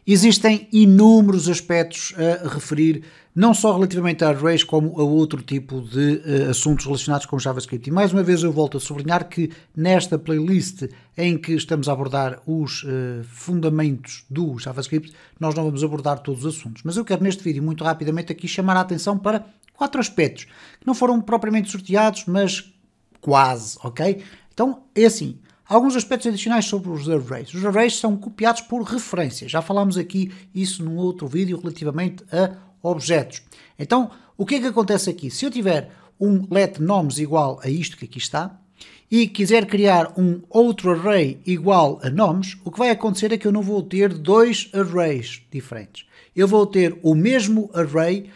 Existem inúmeros aspectos a referir, não só relativamente a arrays, como a outro tipo de assuntos relacionados com JavaScript. E mais uma vez eu volto a sublinhar que nesta playlist em que estamos a abordar os fundamentos do JavaScript, nós não vamos abordar todos os assuntos. Mas eu quero neste vídeo, muito rapidamente, aqui chamar a atenção para 4 aspectos, que não foram propriamente sorteados, mas quase, ok? Então, é assim. Alguns aspectos adicionais sobre os arrays. Os arrays são copiados por referência. Já falámos aqui isso num outro vídeo relativamente a objetos. Então, o que é que acontece aqui? Se eu tiver um let nomes igual a isto que aqui está e quiser criar um outro array igual a nomes, o que vai acontecer é que eu não vou ter dois arrays diferentes. Eu vou ter o mesmo array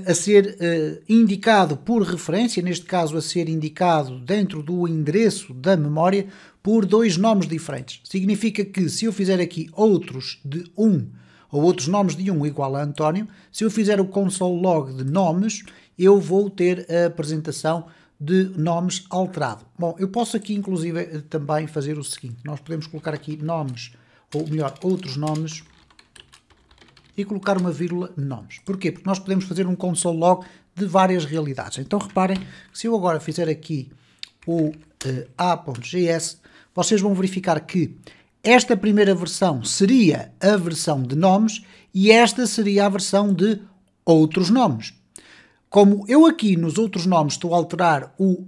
a ser indicado por referência, neste caso a ser indicado dentro do endereço da memória por dois nomes diferentes. Significa que se eu fizer aqui outros de 1 ou outros nomes de 1 igual a António, se eu fizer o console log de nomes, eu vou ter a apresentação de nomes alterado. Bom, eu posso aqui inclusive também fazer o seguinte, nós podemos colocar aqui nomes, ou melhor, outros nomes, e colocar uma vírgula nomes. Porquê? Porque nós podemos fazer um console log de várias realidades. Então reparem que se eu agora fizer aqui o a.js, vocês vão verificar que esta primeira versão seria a versão de nomes e esta seria a versão de outros nomes. Como eu aqui nos outros nomes estou a alterar o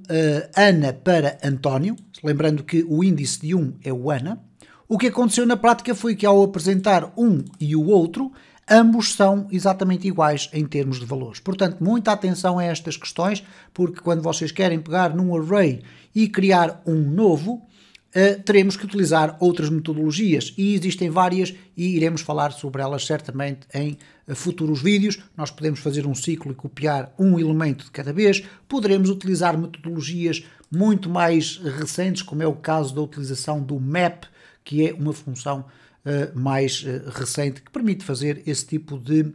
Ana para António, lembrando que o índice de 1 é o Ana, o que aconteceu na prática foi que ao apresentar um e o outro, ambos são exatamente iguais em termos de valores. Portanto, muita atenção a estas questões, porque quando vocês querem pegar num array e criar um novo, teremos que utilizar outras metodologias e existem várias e iremos falar sobre elas certamente em futuros vídeos. Nós podemos fazer um ciclo e copiar um elemento de cada vez, poderemos utilizar metodologias muito mais recentes, como é o caso da utilização do map, que é uma função mais recente que permite fazer esse tipo de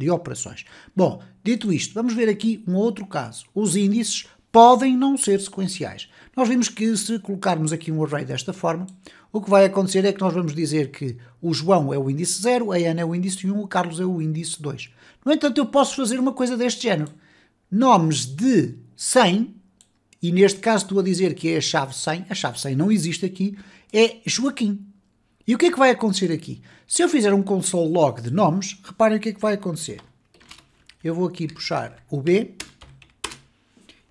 operações. Bom, dito isto, vamos ver aqui um outro caso. Os índices podem não ser sequenciais. Nós vimos que se colocarmos aqui um array desta forma, o que vai acontecer é que nós vamos dizer que o João é o índice 0, a Ana é o índice 1, o Carlos é o índice 2. No entanto, eu posso fazer uma coisa deste género. Nomes de 100, e neste caso estou a dizer que é a chave 100 não existe aqui, é Joaquim. E o que é que vai acontecer aqui? Se eu fizer um console log de nomes, reparem o que é que vai acontecer. Eu vou aqui puxar o B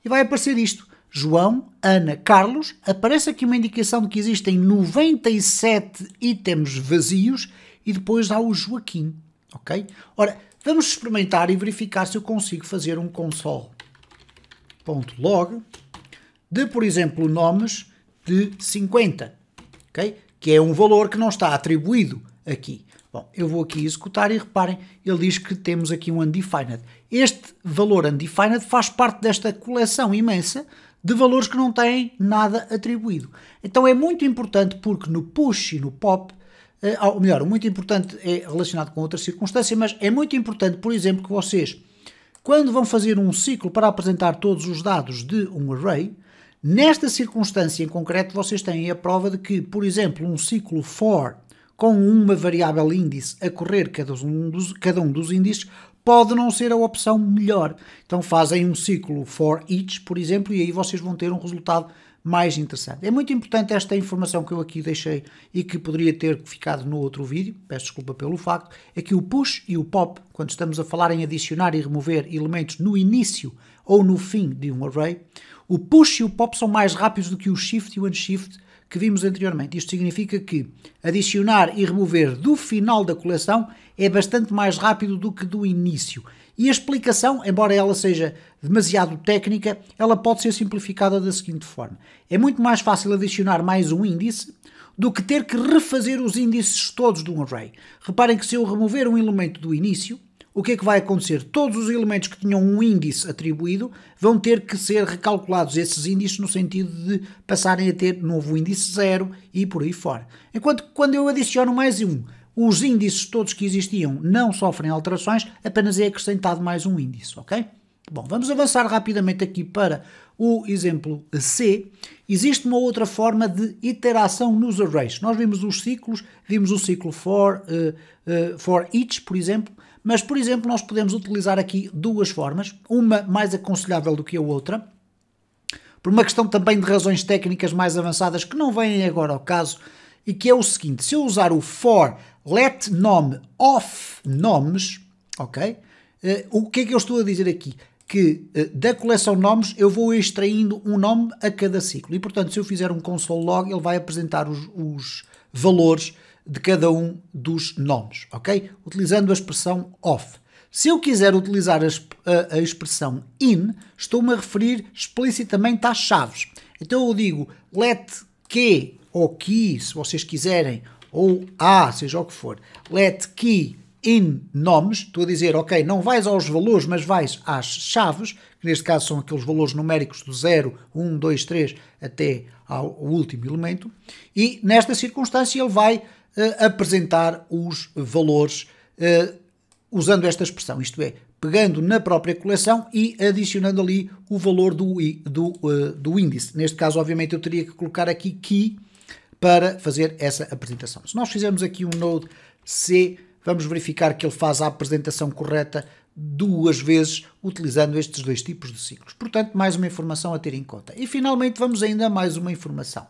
e vai aparecer isto. João, Ana, Carlos, aparece aqui uma indicação de que existem 97 itens vazios e depois há o Joaquim, ok? Ora, vamos experimentar e verificar se eu consigo fazer um console.log de, por exemplo, nomes de 50, ok? Que é um valor que não está atribuído aqui. Bom, eu vou aqui executar e reparem, ele diz que temos aqui um undefined. Este valor undefined faz parte desta coleção imensa de valores que não têm nada atribuído. Então é muito importante porque no push e no pop, ou melhor, muito importante é relacionado com outra circunstância, mas é muito importante, por exemplo, que vocês, quando vão fazer um ciclo para apresentar todos os dados de um array, nesta circunstância em concreto vocês têm a prova de que, por exemplo, um ciclo for com uma variável índice a correr cada um dos índices pode não ser a opção melhor. Então fazem um ciclo for each, por exemplo, e aí vocês vão ter um resultado mais interessante. É muito importante esta informação que eu aqui deixei e que poderia ter ficado no outro vídeo, peço desculpa pelo facto, é que o push e o pop, quando estamos a falar em adicionar e remover elementos no início ou no fim de um array, o push e o pop são mais rápidos do que o shift e o unshift que vimos anteriormente. Isto significa que adicionar e remover do final da coleção é bastante mais rápido do que do início. E a explicação, embora ela seja demasiado técnica, ela pode ser simplificada da seguinte forma. É muito mais fácil adicionar mais um índice do que ter que refazer os índices todos de um array. Reparem que se eu remover um elemento do início, o que é que vai acontecer? Todos os elementos que tinham um índice atribuído vão ter que ser recalculados esses índices no sentido de passarem a ter novo índice 0 e por aí fora. Enquanto que quando eu adiciono mais um, os índices todos que existiam não sofrem alterações, apenas é acrescentado mais um índice, ok? Bom, vamos avançar rapidamente aqui para o exemplo C. Existe uma outra forma de iteração nos arrays. Nós vimos os ciclos, vimos o ciclo for each, por exemplo, mas, por exemplo, nós podemos utilizar aqui duas formas, uma mais aconselhável do que a outra, por uma questão também de razões técnicas mais avançadas que não vêm agora ao caso, e que é o seguinte: se eu usar o for let nome of nomes, ok? O que é que eu estou a dizer aqui? Que da coleção nomes eu vou extraindo um nome a cada ciclo e, portanto, se eu fizer um console log, ele vai apresentar os valores de cada um dos nomes, ok? Utilizando a expressão of. Se eu quiser utilizar a expressão in, estou-me a referir explicitamente às chaves. Então eu digo let key ou key, se vocês quiserem, ou a, seja o que for, let key in nomes, estou a dizer, ok, não vais aos valores, mas vais às chaves, que neste caso são aqueles valores numéricos do 0, 1, 2, 3, até ao último elemento, e nesta circunstância ele vai apresentar os valores usando esta expressão, isto é, pegando na própria coleção e adicionando ali o valor do índice. Neste caso, obviamente, eu teria que colocar aqui key para fazer essa apresentação. Se nós fizermos aqui um node C, vamos verificar que ele faz a apresentação correta duas vezes utilizando estes dois tipos de ciclos. Portanto, mais uma informação a ter em conta. E finalmente vamos ainda a mais uma informação.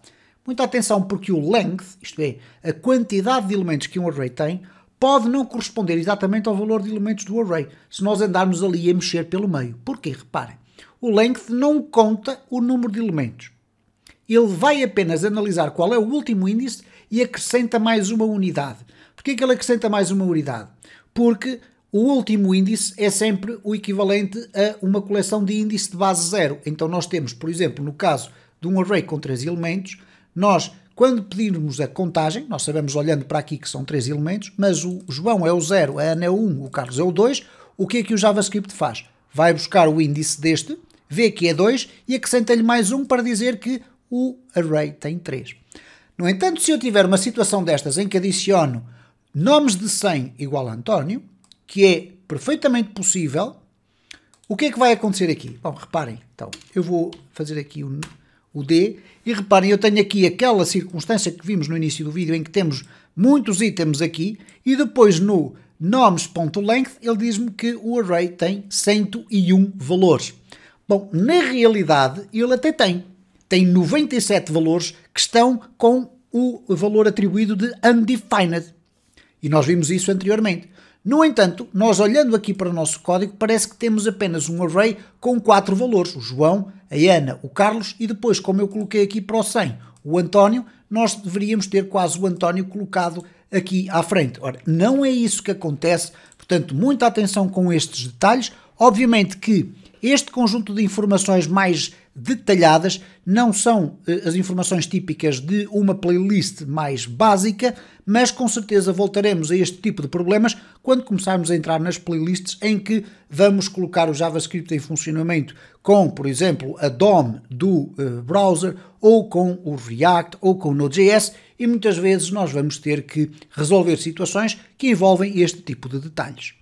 Muita atenção, porque o length, isto é, a quantidade de elementos que um array tem, pode não corresponder exatamente ao valor de elementos do array, se nós andarmos ali a mexer pelo meio. Porquê? Reparem, o length não conta o número de elementos. Ele vai apenas analisar qual é o último índice e acrescenta mais uma unidade. Porquê que ele acrescenta mais uma unidade? Porque o último índice é sempre o equivalente a uma coleção de índice de base 0. Então nós temos, por exemplo, no caso de um array com 3 elementos, nós, quando pedirmos a contagem, nós sabemos olhando para aqui que são 3 elementos, mas o João é o 0, a Ana é o 1, o Carlos é o 2, o que é que o JavaScript faz? Vai buscar o índice deste, vê que é 2 e acrescenta-lhe mais 1 para dizer que o array tem 3. No entanto, se eu tiver uma situação destas em que adiciono nomes de 100 igual a António, que é perfeitamente possível, o que é que vai acontecer aqui? Bom, reparem, então, eu vou fazer aqui o D, e reparem, eu tenho aqui aquela circunstância que vimos no início do vídeo em que temos muitos itens aqui, e depois no nomes.length ele diz-me que o array tem 101 valores. Bom, na realidade ele até tem 97 valores que estão com o valor atribuído de undefined. E nós vimos isso anteriormente. No entanto, nós olhando aqui para o nosso código, parece que temos apenas um array com 4 valores. O João, a Ana, o Carlos e depois, como eu coloquei aqui para o 100, o António, nós deveríamos ter quase o António colocado aqui à frente. Ora, não é isso que acontece, portanto, muita atenção com estes detalhes. Obviamente que este conjunto de informações mais detalhadas não são as informações típicas de uma playlist mais básica, mas com certeza voltaremos a este tipo de problemas quando começarmos a entrar nas playlists em que vamos colocar o JavaScript em funcionamento com, por exemplo, a DOM do browser, ou com o React, ou com o Node.js, e muitas vezes nós vamos ter que resolver situações que envolvem este tipo de detalhes.